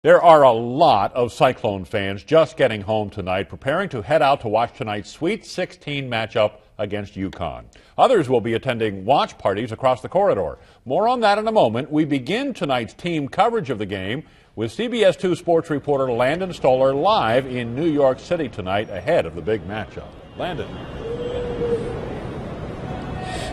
There are a lot of Cyclone fans just getting home tonight, preparing to head out to watch tonight's Sweet 16 matchup against UConn. Others will be attending watch parties across the corridor. More on that in a moment. We begin tonight's team coverage of the game with CBS 2 sports reporter Landon Stoller live in New York City tonight ahead of the big matchup. Landon.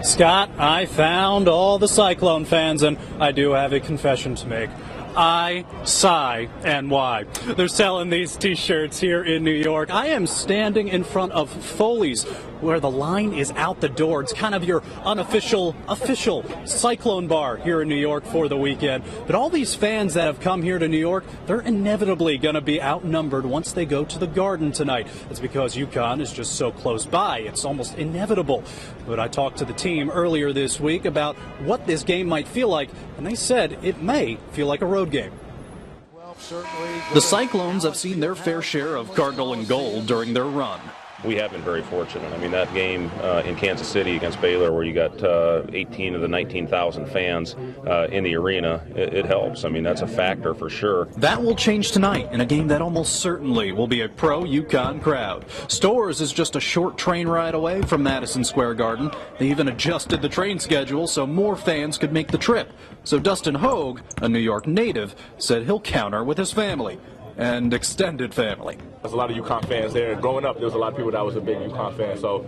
Scott, I found all the Cyclone fans, and I do have a confession to make. I sigh, and why? They're selling these T-shirts here in New York. I am standing in front of Foley's, where the line is out the door. It's kind of your official Cyclone bar here in New York for the weekend. But all these fans that have come here to New York, they're inevitably going to be outnumbered once they go to the Garden tonight. It's because UConn is just so close by. It's almost inevitable. But I talked to the team earlier this week about what this game might feel like, and they said it may feel like a road game. The Cyclones have seen their fair share of Cardinal and gold during their run. We have been very fortunate. I mean, that game in Kansas City against Baylor, where you got 18 of the 19,000 fans in the arena, it helps. I mean, that's a factor for sure. That will change tonight in a game that almost certainly will be a pro-UConn crowd. Storrs is just a short train ride away from Madison Square Garden. They even adjusted the train schedule so more fans could make the trip. So Dustin Hogue, a New York native, said he'll counter with his family and extended family. There's a lot of UConn fans there. Growing up, there was a lot of people that was a big UConn fan. So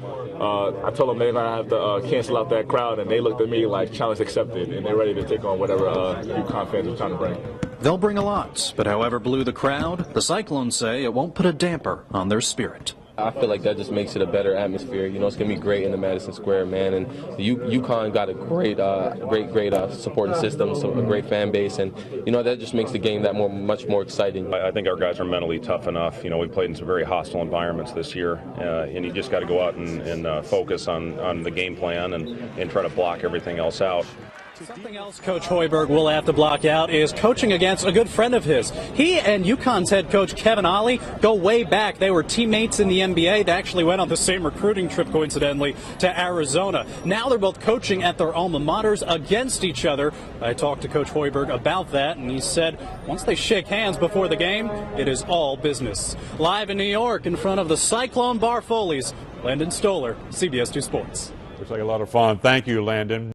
I told them they're going to have to cancel out that crowd, and they looked at me like challenge accepted, and they're ready to take on whatever UConn fans are trying to bring. They'll bring a lot, but however blue the crowd, the Cyclones say it won't put a damper on their spirit. I feel like that just makes it a better atmosphere. You know, it's going to be great in the Madison Square, man. And UConn got a great supporting system, so a great fan base. And, you know, that just makes the game much more exciting. I think our guys are mentally tough enough. You know, we played in some very hostile environments this year. And you just got to go out and focus on the game plan and try to block everything else out. Something else Coach Hoiberg will have to block out is coaching against a good friend of his. He and UConn's head coach Kevin Ollie go way back. They were teammates in the NBA. They actually went on the same recruiting trip, coincidentally, to Arizona. Now they're both coaching at their alma maters against each other. I talked to Coach Hoiberg about that, and he said once they shake hands before the game, it is all business. Live in New York in front of the Cyclone Bar Foley's, Landon Stoller, CBS 2 Sports. Looks like a lot of fun. Thank you, Landon.